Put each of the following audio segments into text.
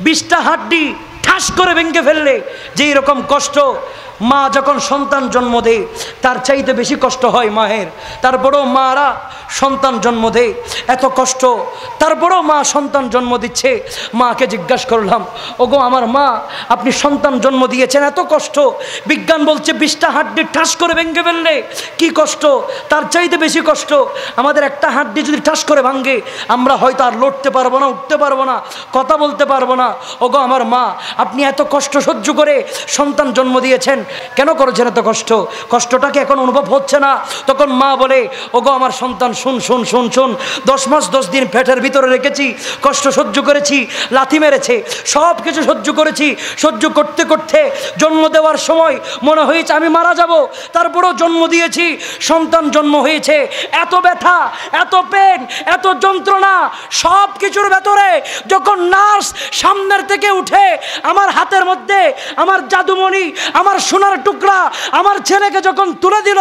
20টা হাড্ডি ঠাস করে ভেঙে ফেললে যেই রকম কষ্ট মা যখন সন্তান জন্ম দেয় তার চাইতে বেশি কষ্ট হয় মায়ের। তারপরেও মারা সন্তান জন্ম দেয় এত কষ্ট, তারপরেও মা সন্তান জন্ম দিচ্ছে। মাকে জিজ্ঞাসা করলাম, ওগো আমার মা, আপনি সন্তান জন্ম দিয়েছেন এত কষ্ট, বিজ্ঞান বলছে 20টা হাড্ডি ঠাস করে ভেঙে ফেললে কি কষ্ট, তার চাইতে বেশি কষ্ট। আমাদের একটা হাড্ডি যদি ঠাস করে ভাঙে আমরা হয়তো আর লড়তে পারবো না, উঠতে পারবো না, কথা বলতে পারবো না। ওগো আমার মা, আপনি এত কষ্ট সহ্য করে সন্তান জন্ম দিয়েছেন, কেন করেছেন এত কষ্ট? কষ্টটাকে এখন অনুভব হচ্ছে না? তখন মা বলে, ওগো আমার সন্তান, শুন শুন শুন শুন, 10 মাস 10 দিন পেটের ভিতরে রেখেছি, কষ্ট সহ্য করেছি, লাথি মেরেছে, সব কিছু সহ্য করেছি। সহ্য করতে করতে জন্ম দেওয়ার সময় মনে হয়েছে আমি মারা যাব, তারপরেও জন্ম দিয়েছি, সন্তান জন্ম হয়েছে। এত ব্যথা, এত পেন, এত যন্ত্রণা, সব কিছুর ভেতরে যখন নার্স সামনের থেকে উঠে আমার হাতের মধ্যে আমার জাদুমণি, আমার সোনার টুকরা আমার ছেলেকে যখন তুলে দিল,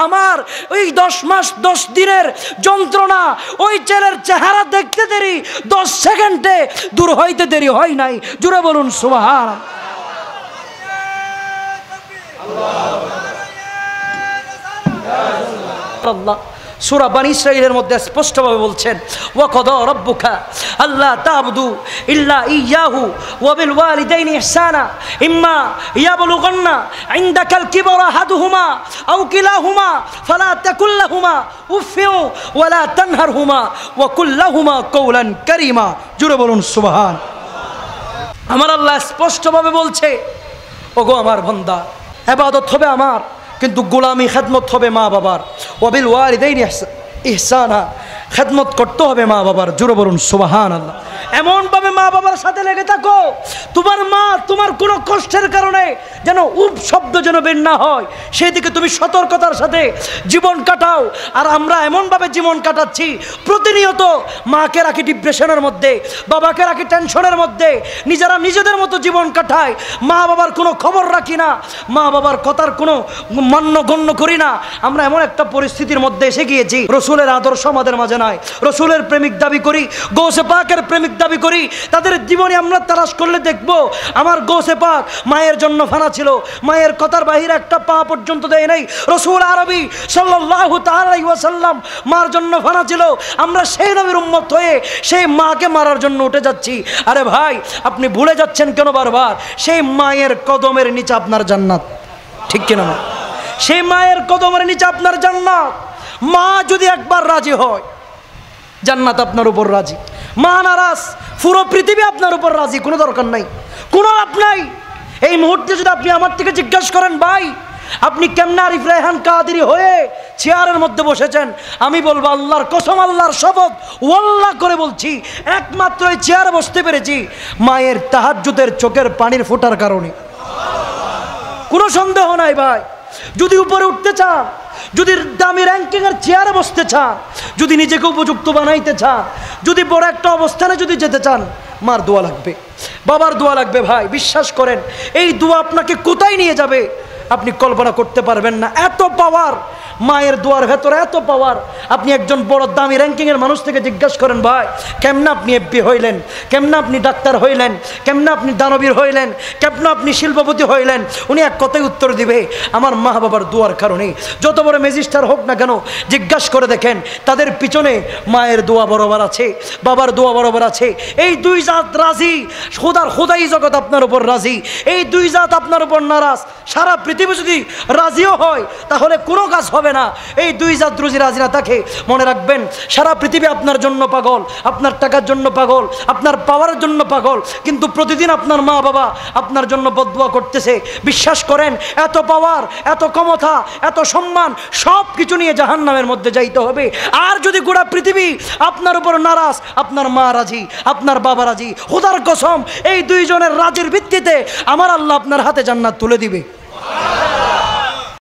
আমার ওই 10 মাস 10 দিনের যন্ত্রণা, ওই ছেলের চেহারা দেখতে দেরি 10 সেকেন্ডে দূর হইতে দেরি হয় নাই। জুড়ে বলুন সুবহানাল্লাহ। সূরা বনী ইসরাঈলের মধ্যে স্পষ্টভাবে বলছেন, ওয়াকাদা রাব্বুকা আল্লা তা'বুদু ইল্লা ইয়্যাহু ওয়া বিল ওয়ালিদাইনি ইহসানা ইম্মা ইয়াবলুগান্না ইনদাকাল কিবরা আহাদুহুমা আও কিলাহুমা ফালা তাকুল লাহুমা উফফিন ওয়া লা তানহারহুমা ওয়া কুল লাহুমা কাওলান কারীমা। জুড়ে বলুন সুবহান। আমার আল্লাহ স্পষ্টভাবে বলছে, ওগো আমার বান্দা, ইবাদত হবে আমার, কিন্তু গোলামি খেদমত হবে মা বাবার। ওয়াবিল ওয়ালিদাইনি ইহসানা, খেদমত করতে হবে মা বাবার। জোরে বলুন সুবহানাল্লাহ। এমনভাবে মা বাবার সাথে লেগে থাকো, তোমার মা তোমার কোনো কষ্টের কারণে যেন উপ শব্দ যেন বের না হয়, সেই দিকে তুমি সতর্কতার সাথে জীবন কাটাও। আর আমরা এমনভাবে জীবন কাটাচ্ছি, প্রতিনিয়ত মাকে রাখি ডিপ্রেশনের মধ্যে, বাবাকে রাখি টেনশনের মধ্যে, নিজেরা নিজেদের মতো জীবন কাটায়, মা বাবার কোনো খবর রাখি না, মা বাবার কথার কোনো মান্য গণ্য করি না। আমরা এমন একটা পরিস্থিতির মধ্যে এসে গিয়েছি, রসুলের আদর্শ আমাদের মাঝে নাই, রসুলের প্রেমিক দাবি করি, গৌসে পাকের প্রেমিক দাবি করি, তাদের জীবনে আমরা তালাশ করলে দেখব আমার গৌসে পাক মায়ের জন্য ফানা ছিল, মায়ের কথার বাহিরে একটা পা পর্যন্ত দেয় নাই। রসুল আরবি সাল্লাল্লাহু তাআলা আলাইহি ওয়াসাল্লাম মার জন্য ফানা ছিল। আমরা সেই নবীর উম্মত হয়ে সেই মাকে মারার জন্য উঠে যাচ্ছি। আরে ভাই, আপনি ভুলে যাচ্ছেন কেন বারবার? সেই মায়ের কদমের নিচে আপনার জান্নাত, ঠিক কিনা? সেই মায়ের কদমের নিচে আপনার জান্নাত। মা যদি একবার রাজি হয়, জান্নাত আপনার উপর রাজি। মা নারাজ, পুরো পৃথিবী আপনার উপর রাজি, কোনো দরকার নাই, কোনো লাভ নাই। এই মুহূর্তে যদি আপনি আমার থেকে জিজ্ঞাসা করেন, ভাই আপনি কেমনে আরিফ রায়হান কাদেরী হয়ে চেয়ারের মধ্যে বসেছেন, আমি বলবো আল্লাহর কসম, আল্লাহর শপথ, ওয়াল্লাহ করে বলছি, একমাত্র এই চেয়ারে বসতে পেরেছি মায়ের তাহাজ্জুদের চোখের পানির ফোঁটার কারণে। কোনো সন্দেহ নাই ভাই। যদি উপরে উঠতে চান, যদি দামি র্যাঙ্কিংয়ের চেয়ারে বসতে চান, যদি নিজেকে উপযুক্ত বানাইতে চান, যদি বড় একটা অবস্থানে যদি যেতে চান, মার দোয়া লাগবে, বাবার দোয়া লাগবে। ভাই বিশ্বাস করেন, এই দোয়া আপনাকে কোথায় নিয়ে যাবে আপনি কল্পনা করতে পারবেন না। এত পাওয়ার মায়ের দোয়ার ভেতরে, এত পাওয়ার। আপনি একজন বড় দামি র্যাঙ্কিংয়ের মানুষ থেকে জিজ্ঞাসা করেন, ভাই কেমনে আপনি এমপি হইলেন, কেমনে আপনি ডাক্তার হইলেন, কেমনে আপনি দানবীর হইলেন, কেমনে আপনি শিল্পপতি হইলেন, উনি এক কথাই উত্তর দিবে, আমার মা বাবার দোয়ার কারণে। যত বড় ম্যাজিস্ট্রেট হোক না কেন, জিজ্ঞাসা করে দেখেন, তাদের পিছনে মায়ের দোয়া বরাবর আছে, বাবার দোয়া বরাবর আছে। এই দুই জাত রাজি, খোদাই জগৎ আপনার উপর রাজি, এই দুই জাত আপনার উপর নারাজ। সারা পৃথিবী যদি রাজিও হয় তাহলে কোনো কাজ হবে না। এই দুই জাত রুজি রাজি না থাকে, মনে রাখবেন সারা পৃথিবী আপনার জন্য পাগল, আপনার টাকার জন্য পাগল, আপনার পাওয়ারের জন্য পাগল, কিন্তু প্রতিদিন আপনার মা বাবা আপনার জন্য বদদুয়া করতেছে। বিশ্বাস করেন, এত পাওয়ার, এত ক্ষমতা, এত সম্মান, সব কিছু নিয়ে জাহান্নামের মধ্যে যাইতে হবে। আর যদি গোটা পৃথিবী আপনার উপর নারাজ, আপনার মা রাজি, আপনার বাবা রাজি, খোদার কসম এই দুইজনের রাজির ভিত্তিতে আমার আল্লাহ আপনার হাতে জান্নাত তুলে দিবে।